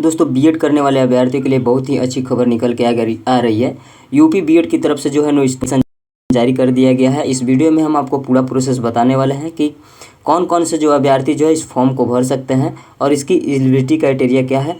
दोस्तों बीएड करने वाले अभ्यर्थियों के लिए बहुत ही अच्छी खबर निकल के आ रही है। यूपी बीएड की तरफ से जो है नोटिफिकेशन जारी कर दिया गया है। इस वीडियो में हम आपको पूरा प्रोसेस बताने वाले हैं कि कौन कौन से जो अभ्यर्थी जो है इस फॉर्म को भर सकते हैं और इसकी एलिजिबिलिटी क्राइटेरिया क्या है।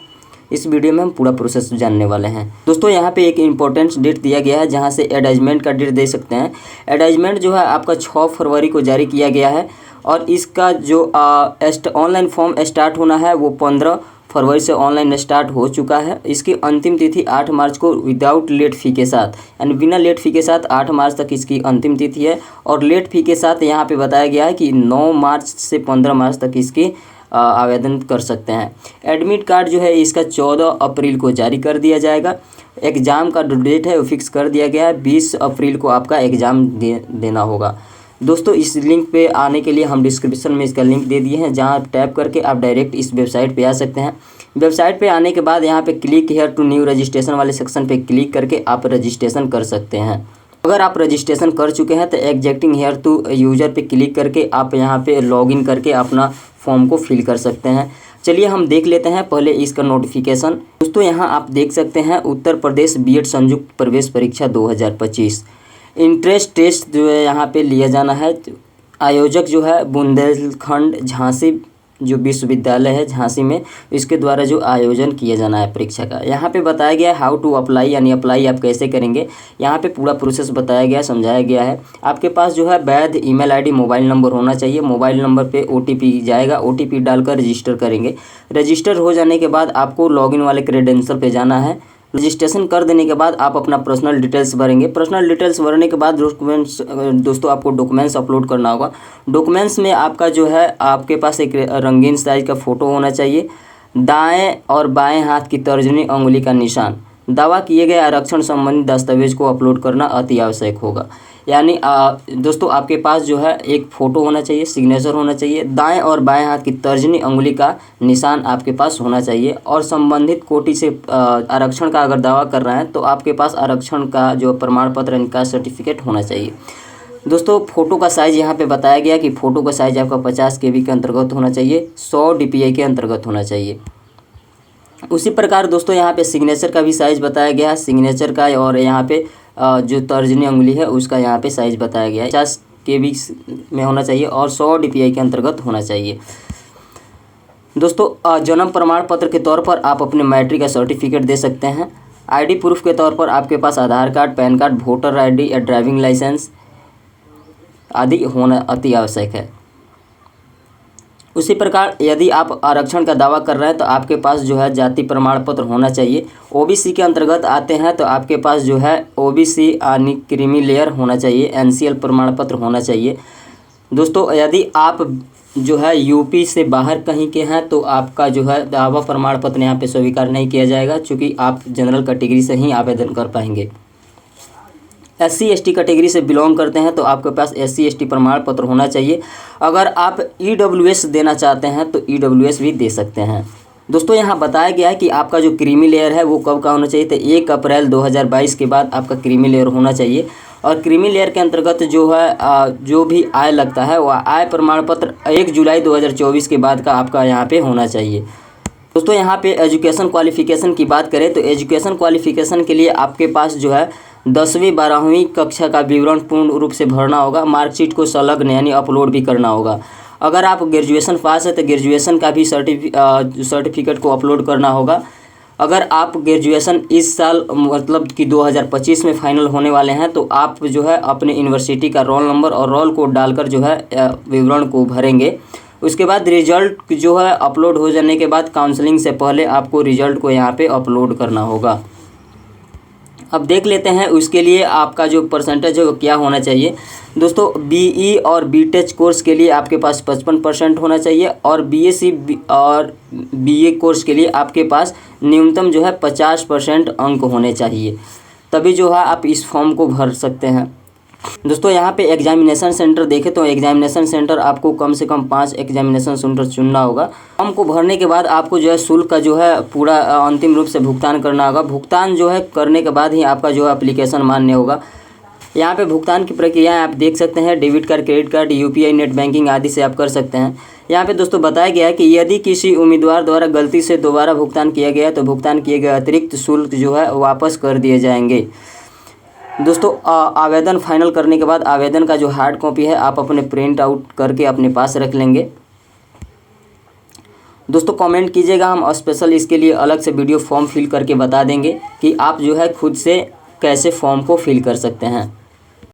इस वीडियो में हम पूरा प्रोसेस जानने वाले हैं। दोस्तों यहाँ पे एक इम्पोर्टेंट डेट दिया गया है जहाँ से एडवर्टाइजमेंट का डेट दे सकते हैं। एडवर्टाइजमेंट जो है आपका 6 फरवरी को जारी किया गया है और इसका जो ऑनलाइन फॉर्म स्टार्ट होना है वो 15 फरवरी से ऑनलाइन स्टार्ट हो चुका है। इसकी अंतिम तिथि 8 मार्च को विदाउट लेट फ़ी के साथ यानी बिना लेट फ़ी के साथ 8 मार्च तक इसकी अंतिम तिथि है। और लेट फ़ी के साथ यहाँ पे बताया गया है कि 9 मार्च से 15 मार्च तक इसकी आवेदन कर सकते हैं। एडमिट कार्ड जो है इसका 14 अप्रैल को जारी कर दिया जाएगा। एग्ज़ाम का जो डेट है वो फिक्स कर दिया गया है। 20 अप्रैल को आपका एग्ज़ाम देना होगा। दोस्तों इस लिंक पे आने के लिए हम डिस्क्रिप्शन में इसका लिंक दे दिए हैं, जहां आप टैप करके आप डायरेक्ट इस वेबसाइट पे आ सकते हैं। वेबसाइट पे आने के बाद यहां पे click here to new registration वाले सेक्शन पे क्लिक करके आप रजिस्ट्रेशन कर सकते हैं। अगर आप रजिस्ट्रेशन कर चुके हैं तो एग्जैक्टिंग हियर टू यूजर पे क्लिक करके आप यहाँ पे लॉगिन करके अपना फॉर्म को फिल कर सकते हैं। चलिए हम देख लेते हैं पहले इसका नोटिफिकेशन। दोस्तों यहाँ आप देख सकते हैं उत्तर प्रदेश बीएड संयुक्त प्रवेश परीक्षा 2025 इंट्रेंस टेस्ट जो है यहाँ पे लिया जाना है। आयोजक जो है बुंदेलखंड झांसी जो विश्वविद्यालय है झांसी में, इसके द्वारा जो आयोजन किया जाना है परीक्षा का। यहाँ पे बताया गया है हाउ टू अप्लाई यानी अप्लाई आप कैसे करेंगे। यहाँ पे पूरा प्रोसेस बताया गया समझाया गया है। आपके पास जो है वैध ईमेल आईडी मोबाइल नंबर होना चाहिए। मोबाइल नंबर पे ओटीपी जाएगा, ओटीपी डालकर रजिस्टर करेंगे। रजिस्टर हो जाने के बाद आपको लॉगिन वाले क्रेडेंशियल पे जाना है। रजिस्ट्रेशन कर देने के बाद आप अपना पर्सनल डिटेल्स भरेंगे। पर्सनल डिटेल्स भरने के बाद दोस्तों आपको डॉक्यूमेंट्स अपलोड करना होगा। डॉक्यूमेंट्स में आपका जो है आपके पास एक रंगीन साइज का फ़ोटो होना चाहिए। दाएं और बाएं हाथ की तर्जनी अंगुली का निशान, दावा किए गए आरक्षण संबंधी दस्तावेज को अपलोड करना अति आवश्यक होगा। यानी दोस्तों आपके पास जो है एक फ़ोटो होना चाहिए, सिग्नेचर होना चाहिए, दाएं और बाएं हाथ की तर्जनी अंगुली का निशान आपके पास होना चाहिए। और संबंधित कोटि से आरक्षण का अगर दावा कर रहे हैं तो आपके पास आरक्षण का जो प्रमाण पत्र इनका सर्टिफिकेट होना चाहिए। दोस्तों फ़ोटो का साइज़ यहाँ पे बताया गया कि फ़ोटो का साइज़ आपका 50 KB के अंतर्गत होना चाहिए, 100 DPI के अंतर्गत होना चाहिए। उसी प्रकार दोस्तों यहाँ पे सिग्नेचर का भी साइज़ बताया गया है। सिग्नेचर का और यहाँ पे जो तर्जनी अंगुली है उसका यहाँ पे साइज़ बताया गया है। 50 KB में होना चाहिए और 100 DPI के अंतर्गत होना चाहिए। दोस्तों जन्म प्रमाण पत्र के तौर पर आप अपने मैट्रिक का सर्टिफिकेट दे सकते हैं। आईडी प्रूफ के तौर पर आपके पास Aadhaar card, PAN card, voter ID या ड्राइविंग लाइसेंस आदि होना अति आवश्यक है। उसी प्रकार यदि आप आरक्षण का दावा कर रहे हैं तो आपके पास जो है जाति प्रमाण पत्र होना चाहिए। ओबीसी के अंतर्गत आते हैं तो आपके पास जो है ओबीसी क्रीमी लेयर होना चाहिए, NCL प्रमाण पत्र होना चाहिए। दोस्तों यदि आप जो है यूपी से बाहर कहीं के हैं तो आपका जो है दावा प्रमाण पत्र यहाँ पे स्वीकार नहीं किया जाएगा, चूँकि आप जनरल कैटेगरी से ही आवेदन कर पाएंगे। SC ST कैटेगरी से बिलोंग करते हैं तो आपके पास SC ST प्रमाण पत्र होना चाहिए। अगर आप EWS देना चाहते हैं तो EWS भी दे सकते हैं। दोस्तों यहाँ बताया गया है कि आपका जो क्रीमी लेयर है वो कब का होना चाहिए, तो 1 अप्रैल 2022 के बाद आपका क्रीमी लेयर होना चाहिए। और क्रीमी लेयर के अंतर्गत जो है जो भी आय लगता है वह आय प्रमाण पत्र 1 जुलाई 2024 के बाद का आपका यहाँ पे होना चाहिए। दोस्तों यहाँ पे एजुकेशन क्वालिफ़िकेशन की बात करें तो एजुकेशन क्वालिफ़िकेशन के लिए आपके पास जो है 10वीं 12वीं कक्षा का विवरण पूर्ण रूप से भरना होगा। मार्कशीट को संलग्न यानी अपलोड भी करना होगा। अगर आप ग्रेजुएशन पास है तो ग्रेजुएशन का भी सर्टिफिकेट को अपलोड करना होगा। अगर आप ग्रेजुएशन इस साल मतलब कि 2025 में फाइनल होने वाले हैं तो आप जो है अपने यूनिवर्सिटी का रोल नंबर और रोल कोड डालकर जो है विवरण को भरेंगे। उसके बाद रिजल्ट जो है अपलोड हो जाने के बाद काउंसलिंग से पहले आपको रिजल्ट को यहाँ पे अपलोड करना होगा। अब देख लेते हैं उसके लिए आपका जो परसेंटेज है वो क्या होना चाहिए। दोस्तों BE और BTech कोर्स के लिए आपके पास 55% होना चाहिए और BSc और BA कोर्स के लिए आपके पास न्यूनतम जो है 50% अंक होने चाहिए, तभी जो है आप इस फॉर्म को भर सकते हैं। दोस्तों यहाँ पे एग्जामिनेशन सेंटर देखें तो एग्जामिनेशन सेंटर आपको कम से कम 5 एग्जामिनेशन सेंटर चुनना होगा। फॉर्म को भरने के बाद आपको जो है शुल्क का जो है पूरा अंतिम रूप से भुगतान करना होगा। भुगतान जो है करने के बाद ही आपका जो है एप्लीकेशन मान्य होगा। यहाँ पे भुगतान की प्रक्रिया आप देख सकते हैं, debit card, credit card, UPI, net banking आदि से आप कर सकते हैं। यहाँ पे दोस्तों बताया गया है कि यदि किसी उम्मीदवार द्वारा गलती से दोबारा भुगतान किया गया तो भुगतान किए गए अतिरिक्त शुल्क जो है वापस कर दिए जाएंगे। दोस्तों आवेदन फाइनल करने के बाद आवेदन का जो हार्ड कॉपी है आप अपने प्रिंट आउट करके अपने पास रख लेंगे। दोस्तों कमेंट कीजिएगा, हम स्पेशल इसके लिए अलग से वीडियो फॉर्म फिल करके बता देंगे कि आप जो है खुद से कैसे फॉर्म को फिल कर सकते हैं।